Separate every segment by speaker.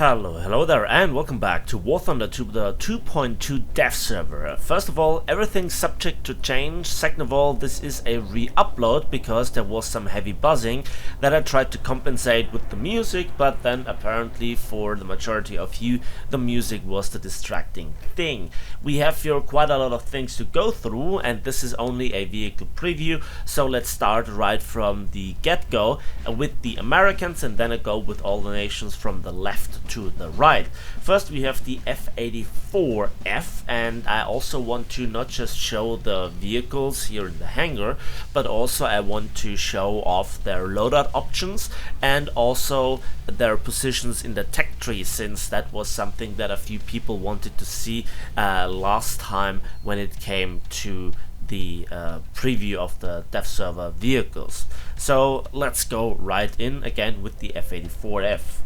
Speaker 1: Hello there, and welcome back to War Thunder 2, the 2.2 dev server. First of all, everything's subject to change. Second of all, this is a re-upload because there was some heavy buzzing that I tried to compensate with the music, but then apparently for the majority of you, the music was the distracting thing. We have here quite a lot of things to go through, and this is only a vehicle preview, so let's start right from the get-go with the Americans, and then I go with all the nations from the left to the right. First we have the F-84F, and I also want to not just show the vehicles here in the hangar, but also I want to show off their loadout options and also their positions in the tech tree, since that was something that a few people wanted to see last time when it came to the preview of the dev server vehicles. So let's go right in again with the F-84F.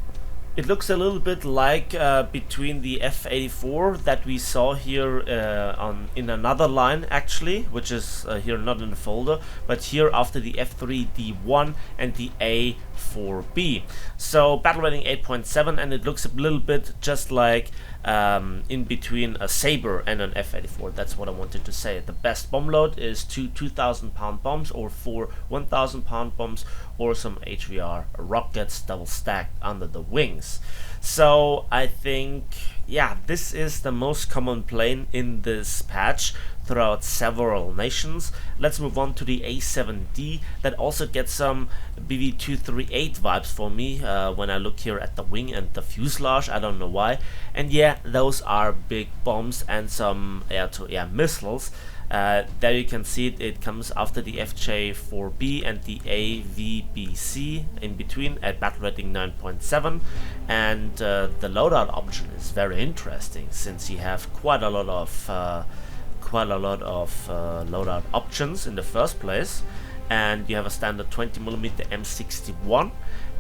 Speaker 1: It looks a little bit like between the F-84 that we saw here in another line actually, which is here not in the folder, but here after the F3D1 and the A4B. So battle rating 8.7, and it looks a little bit just like in between a Sabre and an F-84. That's what I wanted to say. The best bomb load is two 2,000 pound bombs or four 1,000 pound bombs or some HVR rockets double stacked under the wings. So I think, yeah, this is the most common plane in this patch throughout several nations. Let's move on to the A7D. That also gets some BV238 vibes for me when I look here at the wing and the fuselage. I don't know why. And yeah, those are big bombs and some air-to-air missiles. There you can see it comes after the FJ4B and the AVBC in between at battle rating 9.7, and the loadout option is very interesting since you have quite a lot of loadout options in the first place, and you have a standard 20mm M61,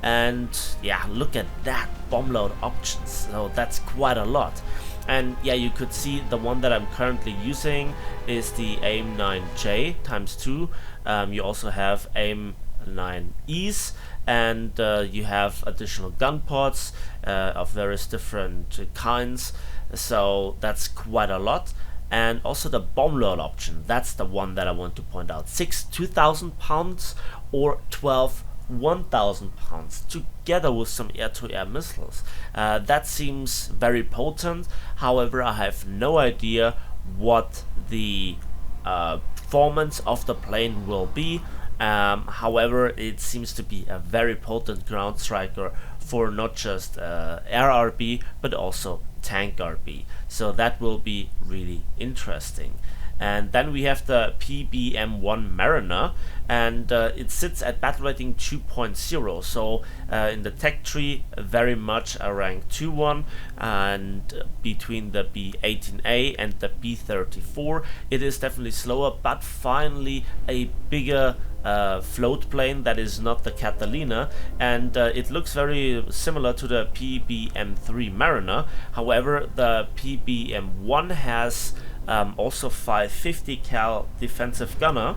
Speaker 1: and yeah, look at that bomb load options. So that's quite a lot. And yeah, you could see the one that I'm currently using is the AIM-9J ×2. You also have AIM-9Es, and you have additional gun pods of various different kinds. So that's quite a lot. And also the bomb load option, that's the one that I want to point out. 6 2,000 pounds or 12 1,000 pounds together with some air-to-air missiles. That seems very potent. However, I have no idea what the performance of the plane will be. However, it seems to be a very potent ground striker for not just air RB but also tank RB. So that will be really interesting. And then we have the PBM-1 Mariner, and it sits at battle rating 2.0, so in the tech tree very much a rank 2-1, and between the B18A and the B34 it is definitely slower, but finally a bigger float plane that is not the Catalina, and it looks very similar to the PBM-3 Mariner. However, the PBM-1 has also 550 cal defensive gunner,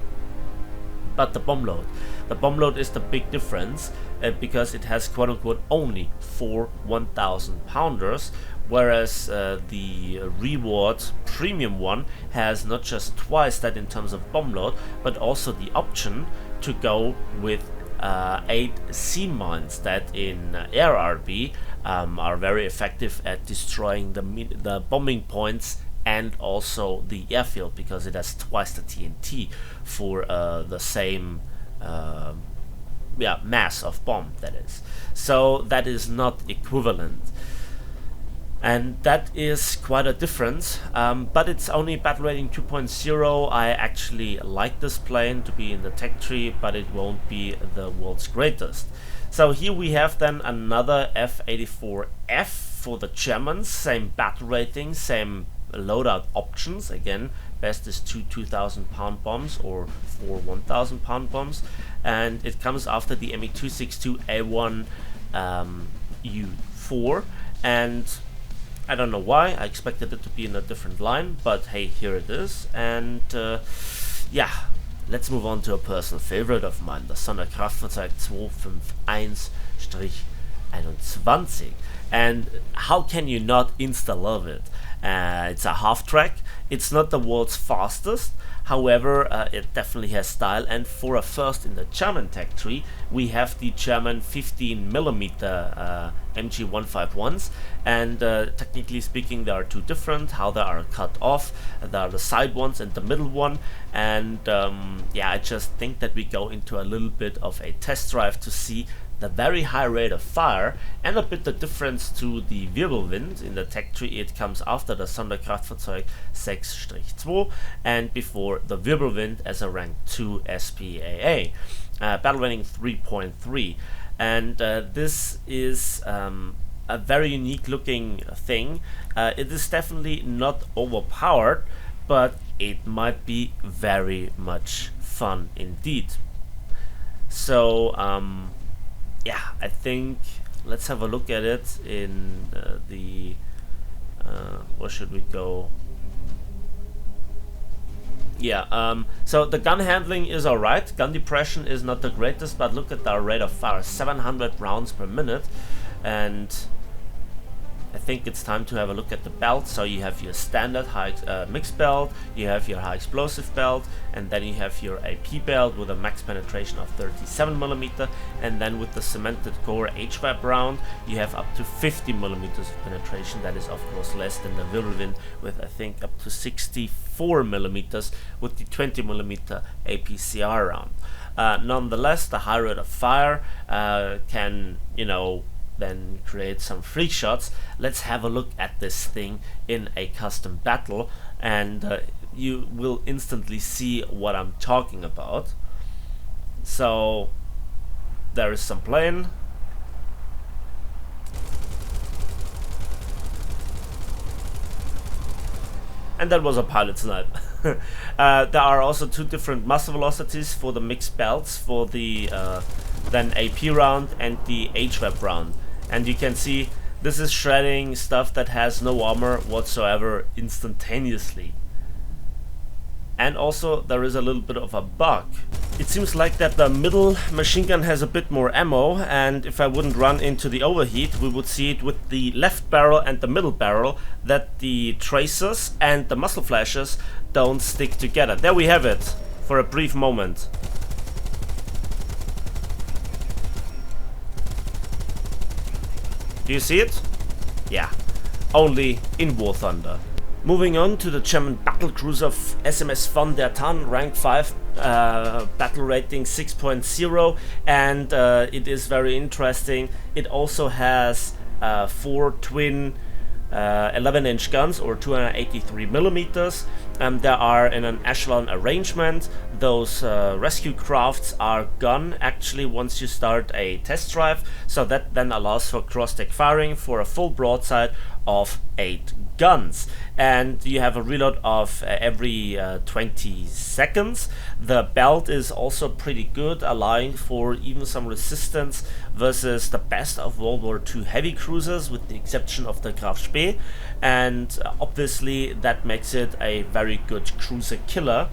Speaker 1: but the bomb load is the big difference, because it has quote-unquote only 4 1,000 pounders, whereas the reward premium one has not just twice that in terms of bomb load, but also the option to go with 8 sea mines that in air RB are very effective at destroying the bombing points and also the airfield, because it has twice the TNT for the same mass of bomb, that is. So that is not equivalent, and that is quite a difference, but it's only battle rating 2.0. I actually like this plane to be in the tech tree, but it won't be the world's greatest. So here we have then another F-84F for the Germans, same battle rating, same loadout options. Again, best is 2 2,000 pound bombs or 4 1,000 pound bombs, and it comes after the ME262A1 U4, and I don't know why, I expected it to be in a different line, but hey, here it is. And yeah, let's move on to a personal favorite of mine, the Sonderkraftfahrzeug 251 21. And how can you not insta love it? It's a half track. It's not the world's fastest. However, it definitely has style, and for a first in the German tech tree, we have the German 15mm MG151s, and technically speaking, they are two different. How they are cut off, there are the side ones and the middle one, and yeah, I just think that we go into a little bit of a test drive to see the very high rate of fire and a bit the difference to the Wirbelwind. In the tech tree it comes after the Sonderkraftfahrzeug 6-2 and before the Wirbelwind as a rank 2 SPAA. Battle rating 3.3, and this is a very unique looking thing. It is definitely not overpowered, but it might be very much fun indeed. So yeah, I think let's have a look at it in the where should we go? Yeah, so the gun handling is alright, gun depression is not the greatest, but look at the rate of fire, 700 rounds per minute, and I think it's time to have a look at the belt. So you have your standard high mixed belt, you have your high explosive belt, and then you have your AP belt with a max penetration of 37mm, and then with the cemented core HVAP round you have up to 50mm of penetration. That is of course less than the Wirbelwind with I think up to 64mm with the 20mm APCR round. Nonetheless, the high rate of fire can, you know, then create some freak shots. Let's have a look at this thing in a custom battle, and you will instantly see what I'm talking about. So there is some plane. And that was a pilot snipe. There are also two different muzzle velocities for the mixed belts, for the then AP round and the HVAP round. And you can see this is shredding stuff that has no armor whatsoever instantaneously. And also there is a little bit of a bug. It seems like that the middle machine gun has a bit more ammo, and if I wouldn't run into the overheat, we would see it with the left barrel and the middle barrel that the tracers and the muzzle flashes don't stick together. There we have it for a brief moment. Do you see it? Yeah, only in War Thunder. Moving on to the German battlecruiser SMS von der Tann, rank 5, battle rating 6.0, and it is very interesting. It also has 4 twin 11-inch guns or 283mm. There are in an echelon arrangement. Those rescue crafts are gone actually once you start a test drive, so that then allows for cross-deck firing for a full broadside of 8 guns, and you have a reload of every 20 seconds. The belt is also pretty good, allowing for even some resistance versus the best of World War II heavy cruisers, with the exception of the Graf Spee, and obviously that makes it a very good cruiser killer,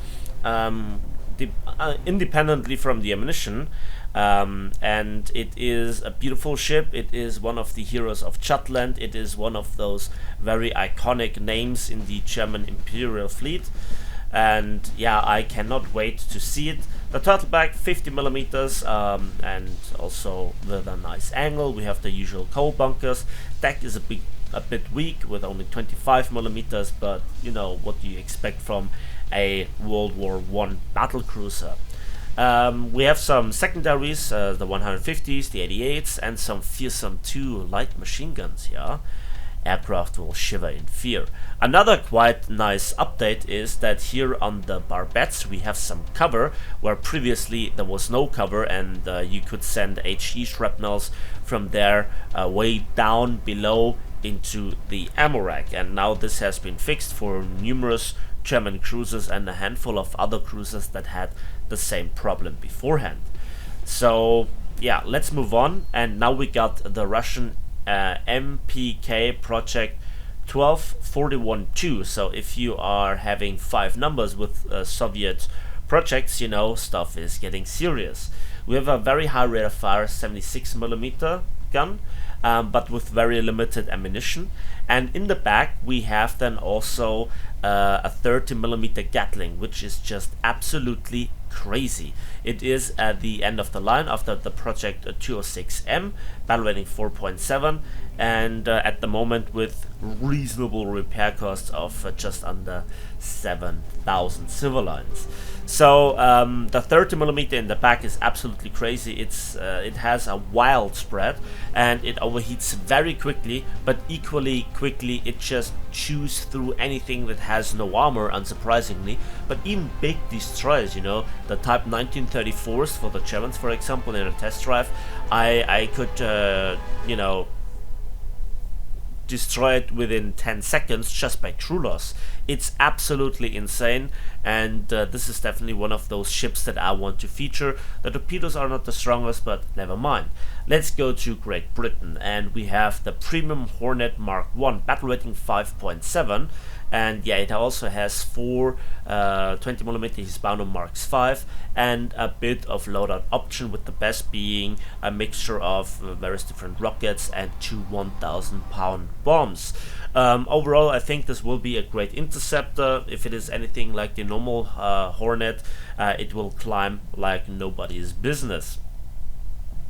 Speaker 1: independently from the ammunition. And it is a beautiful ship. It is one of the heroes of Jutland. It is one of those very iconic names in the German Imperial Fleet, and yeah, I cannot wait to see it. The turtleback 50mm, and also with a nice angle. We have the usual coal bunkers. Deck is a bit weak with only 25mm, but you know, what do you expect from a World War I battlecruiser? We have some secondaries, the 150s, the 88s, and some fearsome 2 light machine guns here. Aircraft will shiver in fear. Another quite nice update is that here on the barbettes we have some cover, where previously there was no cover, and you could send HE shrapnels from there way down below into the ammo rack, and now this has been fixed for numerous German cruisers and a handful of other cruisers that had the same problem beforehand. So yeah, let's move on, and now we got the Russian MPK project 1241-2. So if you are having 5 numbers with Soviet projects, you know, stuff is getting serious. We have a very high rate of fire 76mm gun. but with very limited ammunition. And in the back we have then also a 30mm Gatling, which is just absolutely crazy. It is at the end of the line after the Project 206M, battle rating 4.7, and at the moment with reasonable repair costs of just under 7,000 silver lines. So the 30mm in the back is absolutely crazy. It has a wild spread and it overheats very quickly, but equally quickly it just chews through anything that has no armor, unsurprisingly. But even big destroyers, you know, the Type 1934s for the Germans, for example, in a test drive, I could, you know, destroy it within 10 seconds just by crew loss. It's absolutely insane, and this is definitely one of those ships that I want to feature. The torpedoes are not the strongest, but never mind. Let's go to Great Britain, and we have the Premium Hornet Mark I, battle rating 5.7, and yeah, it also has 4 20mm Hispano Marks V and a bit of loadout option, with the best being a mixture of various different rockets and 2 1,000-pound bombs. Overall, I think this will be a great interceptor. If it is anything like the normal Hornet, it will climb like nobody's business.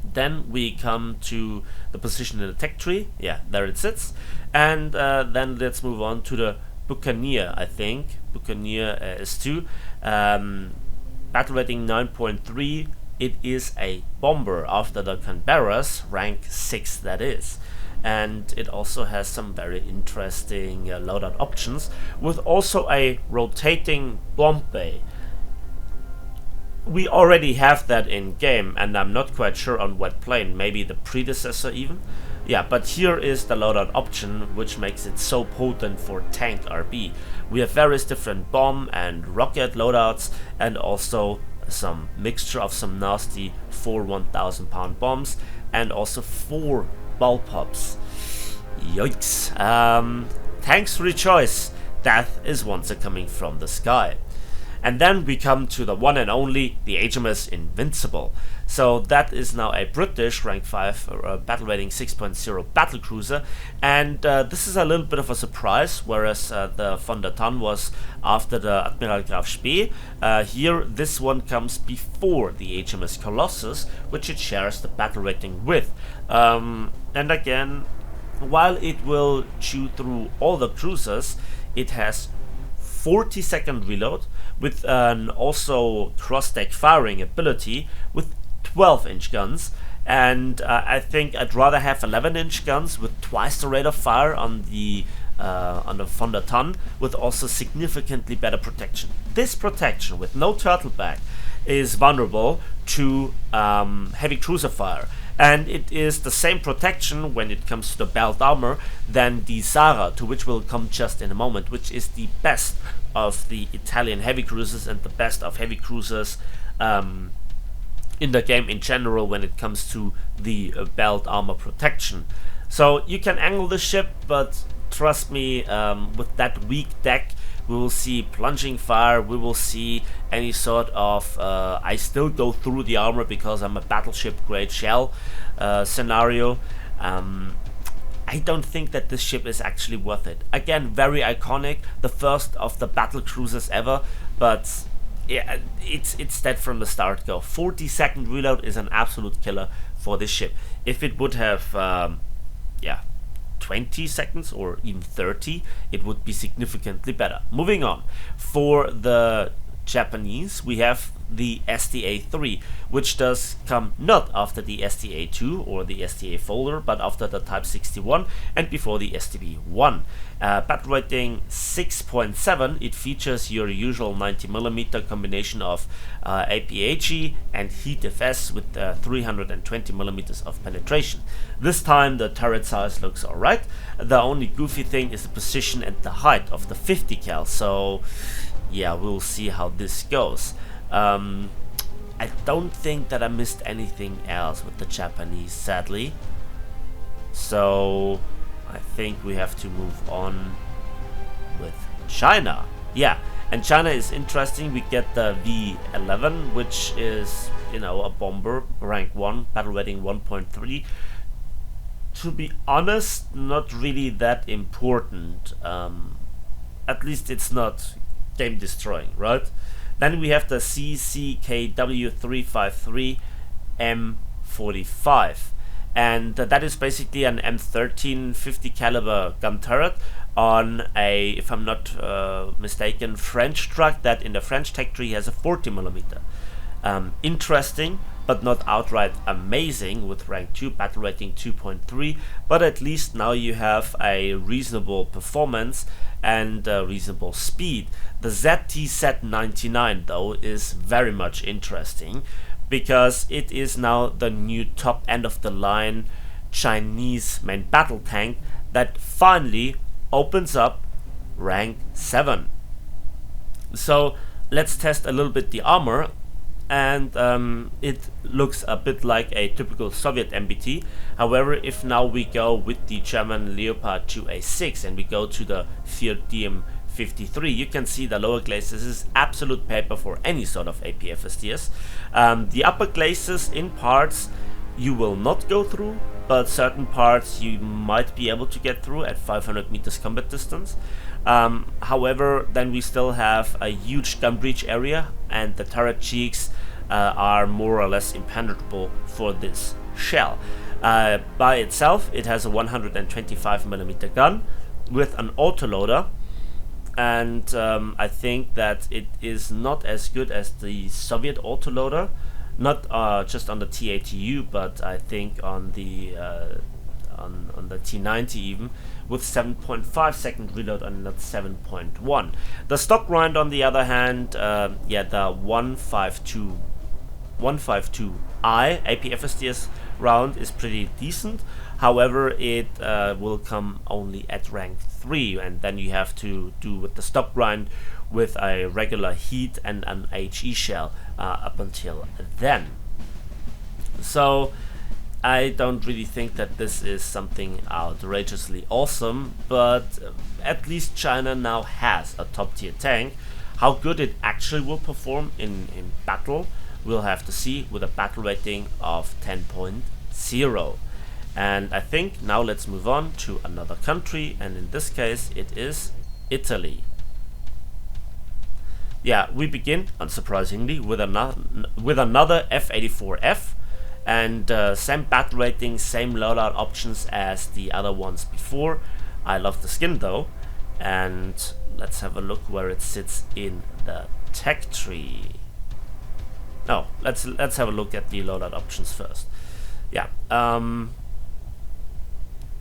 Speaker 1: Then we come to the position in the tech tree. Yeah, there it sits. And then let's move on to the Buccaneer, I think. Buccaneer S2. Battle rating 9.3. It is a bomber after the Canberras, rank 6 that is. And it also has some very interesting loadout options, with also a rotating bomb bay. We already have that in game, and I'm not quite sure on what plane, maybe the predecessor even. Yeah, but here is the loadout option, which makes it so potent for tank RB. We have various different bomb and rocket loadouts, and also some mixture of some nasty 4 1,000-pound bombs, and also 4 bullpups. Yikes. Tanks rejoice. Death is once coming from the sky. And then we come to the one and only, the HMS Invincible. So that is now a British rank 5 battle rating 6.0 battle cruiser, and this is a little bit of a surprise, whereas the Von der Tann was after the Admiral Graf Spee. Here this one comes before the HMS Colossus, which it shares the battle rating with. And again, while it will chew through all the cruisers, it has 40-second reload with an also cross-deck firing ability with 12-inch guns, and I think I'd rather have 11-inch guns with twice the rate of fire on the Von der Tann, with also significantly better protection. This protection with no turtleback is vulnerable to heavy cruiser fire, and it is the same protection when it comes to the belt armor than the Zara, to which we'll come just in a moment, which is the best of the Italian heavy cruisers and the best of heavy cruisers in the game in general when it comes to the belt armor protection. So you can angle the ship, but trust me, with that weak deck, we will see plunging fire, we will see any sort of I still go through the armor because I'm a battleship grade shell scenario. I don't think that this ship is actually worth it. Again, very iconic, the first of the battle cruisers ever, but yeah, it's dead from the start go. 40-second reload is an absolute killer for this ship. If it would have 20 seconds or even 30, it would be significantly better. Moving on, for the Japanese, we have the SDA-3, which does come not after the SDA-2 or the SDA folder, but after the Type 61 and before the SDB-1. Battle rating 6.7, it features your usual 90mm combination of APHE and Heat FS with 320mm of penetration. This time the turret size looks alright. The only goofy thing is the position and the height of the 50 cal, so yeah, we'll see how this goes. I don't think that I missed anything else with the Japanese, sadly. So I think we have to move on with China. Yeah, and China is interesting. We get the V11, which is, you know, a bomber, rank 1, battle rating 1.3. to be honest, not really that important. At least it's not game destroying, right? Then we have the CCKW353 M45, and that is basically an M13 50 caliber gun turret on a, if I'm not mistaken, French truck that in the French tech tree has a 40mm. Interesting, but not outright amazing with rank 2, battle rating 2.3, but at least now you have a reasonable performance and reasonable speed. The ZTZ99 though is very much interesting because it is now the new top end of the line Chinese main battle tank that finally opens up rank 7. So let's test a little bit the armor, and it looks a bit like a typical Soviet MBT. However, if now we go with the German Leopard 2A6 and we go to the Fiat DM53, you can see the lower glacis is absolute paper for any sort of APFSDS. The upper glacis in parts you will not go through, but certain parts you might be able to get through at 500 meters combat distance. However, then we still have a huge gun breach area, and the turret cheeks are more or less impenetrable for this shell. By itself, it has a 125mm gun with an autoloader, and I think that it is not as good as the Soviet autoloader, not just on the TATU, but I think on the T90 even, with 7.5 second reload and not 7.1. The stock grind on the other hand, the 152i APFSDS round is pretty decent. However, it will come only at rank 3, and then you have to do with the stock grind with a regular heat and an HE shell up until then. So I don't really think that this is something outrageously awesome, but at least China now has a top tier tank. How good it actually will perform in battle, we'll have to see, with a battle rating of 10.0. And I think now let's move on to another country, and in this case it is Italy. Yeah, we begin, unsurprisingly, with another F-84F, and same battle rating, same loadout options as the other ones before. I love the skin though, and let's have a look where it sits in the tech tree. No, let's have a look at the loadout options first. Yeah,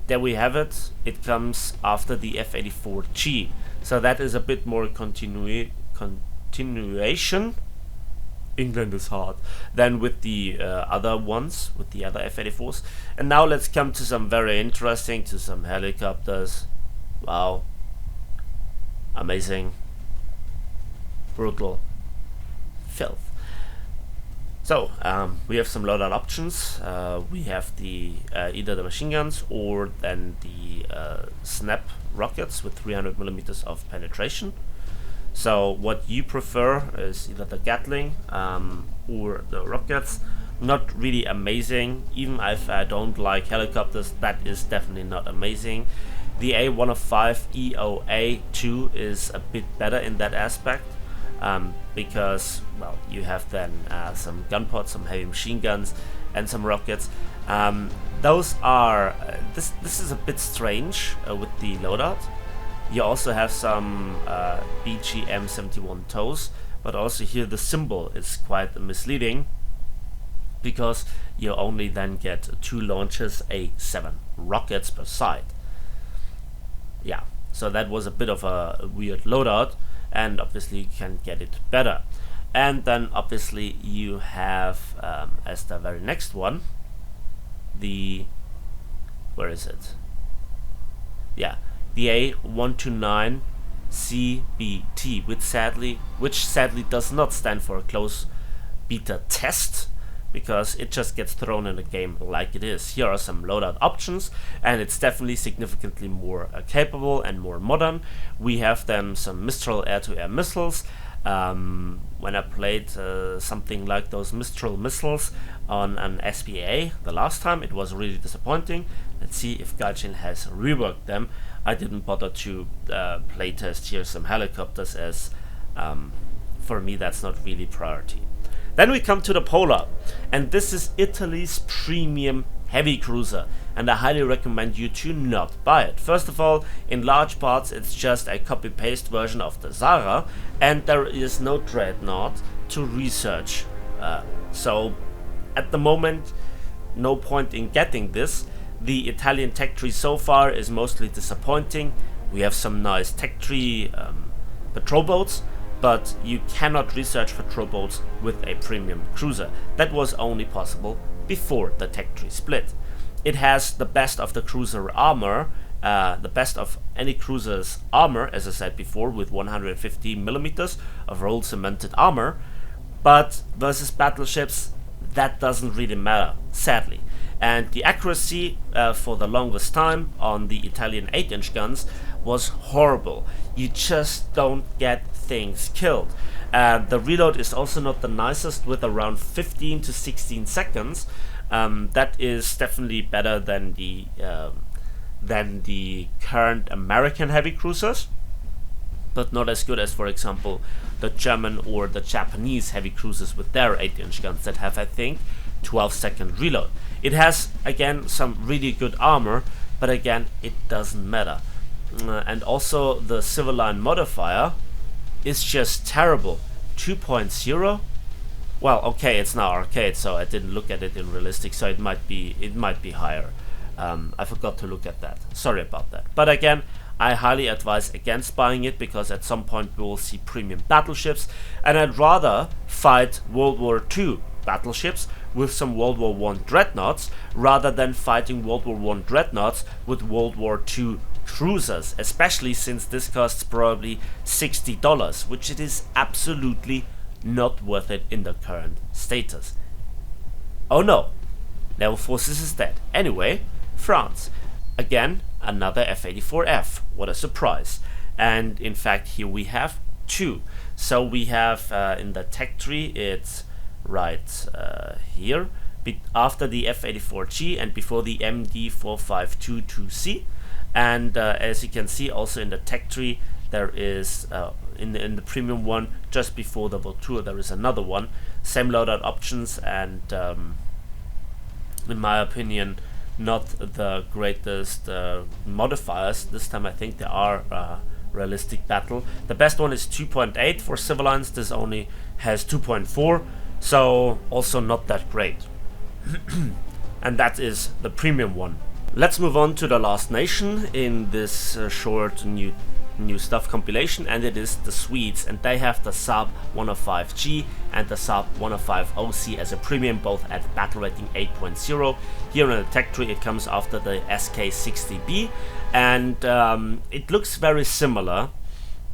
Speaker 1: there we have it. It comes after the F-84G, so that is a bit more continuation. England is hard. Than with the other ones, with the other F-84s. And now let's come to some very interesting, to some helicopters. Wow. Amazing. Brutal. Filth. So, we have some loadout options. We have the either the machine guns or then the snap rockets with 300mm of penetration. So what you prefer is either the Gatling or the rockets. Not really amazing. Even if I don't like helicopters, that is definitely not amazing. The A105 EOA2 is a bit better in that aspect, because, well, you have then some gun pods, some heavy machine guns, and some rockets. Those are this is a bit strange with the loadout. You also have some BGM-71 tows, but also here the symbol is quite misleading, because you only then get 2 launches, A7 rockets per side. Yeah, so that was a bit of a weird loadout, and obviously you can get it better. And then obviously you have, as the very next one, the, where is it? Yeah, the A129 CBT, which sadly does not stand for a close beta test, because it just gets thrown in the game like it is. Here are some loadout options, and it's definitely significantly more capable and more modern. We have then some Mistral air-to-air missiles, when I played something like those Mistral missiles on an SPAA the last time. It was really disappointing. Let's see if Gaijin has reworked them. I didn't bother to playtest here some helicopters, as for me that's not really priority. Then we come to the Polar, and this is Italy's premium heavy cruiser, and I highly recommend you to not buy it. First of all, in large parts it's just a copy-paste version of the Zara, and there is no dreadnought to research. So at the moment, no point in getting this. The Italian tech tree so far is mostly disappointing. We have some nice tech tree patrol boats, but you cannot research patrol boats with a premium cruiser. That was only possible before the tech tree split. It has the best of the cruiser armor, the best of any cruiser's armor, as I said before, with 150 millimeters of rolled cemented armor, but versus battleships, that doesn't really matter, sadly. And the accuracy for the longest time on the Italian 8-inch guns was horrible. You just don't get things killed. The reload is also not the nicest, with around 15 to 16 seconds. That is definitely better than the current American heavy cruisers, but not as good as, for example, the German or the Japanese heavy cruisers with their 8-inch guns that have, I think, 12-second reload. It has, again, some really good armor, but again, it doesn't matter. And also the Civil Line modifier is just terrible. 2.0. Well, okay, it's now arcade, so I didn't look at it in realistic, so it might be higher. I forgot to look at that. Sorry about that. But again, I highly advise against buying it, because at some point we will see premium battleships, and I'd rather fight World War II battleships with some World War I dreadnoughts rather than fighting World War I dreadnoughts with World War II cruisers, especially since this costs probably $60, which it is absolutely not worth it in the current status. Oh no, Naval Forces is dead. Anyway, France. Again, another F-84F. What a surprise. And in fact, here we have two. So we have in the tech tree, it's right here, after the F-84G and before the MD-4522C. And as you can see, also in the tech tree, there is in the premium one, just before the Vautour, there is another one. Same loadout options, and in my opinion, not the greatest modifiers. This time I think they are realistic battle. The best one is 2.8 for Civil Lines. This only has 2.4, so also not that great. And that is the premium one. Let's move on to the last nation in this short new stuff compilation, and it is the Swedes, and they have the Saab 105G and the Saab 105OC as a premium, both at battle rating 8.0. Here in the tech tree it comes after the SK60B, and it looks very similar,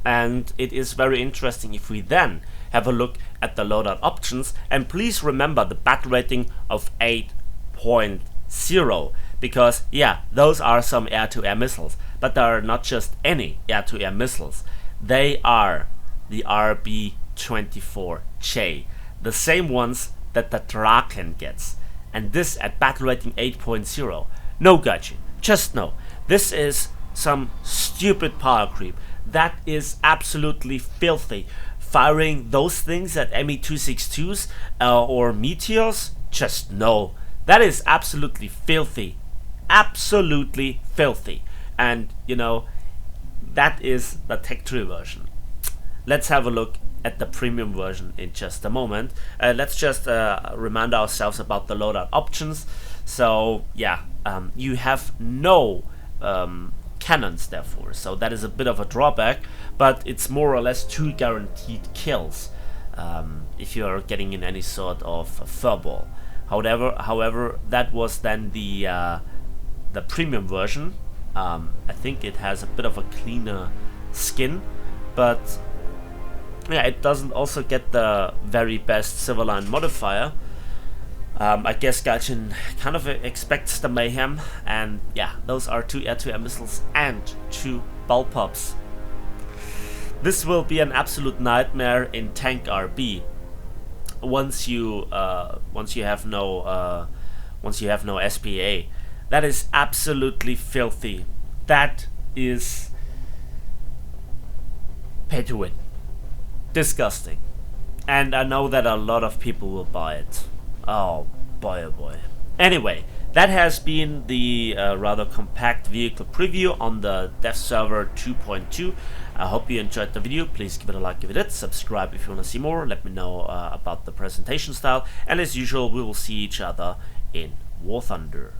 Speaker 1: and it is very interesting if we then have a look at the loadout options. And please remember the battle rating of 8.0, because yeah, those are some air-to-air missiles, but they are not just any air-to-air missiles. They are the RB-24J, the same ones that the Draken gets, and this at battle rating 8.0. No Gaijin, just no. This is some stupid power creep. That is absolutely filthy. Firing those things at Me-262s or Meteors, just no. That is absolutely filthy. Absolutely filthy. And you know, that is the tech tree version. Let's have a look at the premium version in just a moment. Let's just remind ourselves about the loadout options. So yeah, you have no cannons therefore, so that is a bit of a drawback, but it's more or less 2 guaranteed kills if you are getting in any sort of furball. However, that was then the premium version. I think it has a bit of a cleaner skin, but yeah, it doesn't also get the very best Civil Line modifier. I guess Gaijin kind of expects the mayhem, and yeah, those are 2 air-to-air missiles and 2 bullpups. This will be an absolute nightmare in tank RB. Once you have no SPAA, that is absolutely filthy. That is pay to win, disgusting, and I know that a lot of people will buy it. Oh boy, oh boy. Anyway, that has been the rather compact vehicle preview on the Dev Server 2.2. I hope you enjoyed the video. Please give it a like if you did. Subscribe if you want to see more. Let me know about the presentation style. And as usual, we will see each other in War Thunder.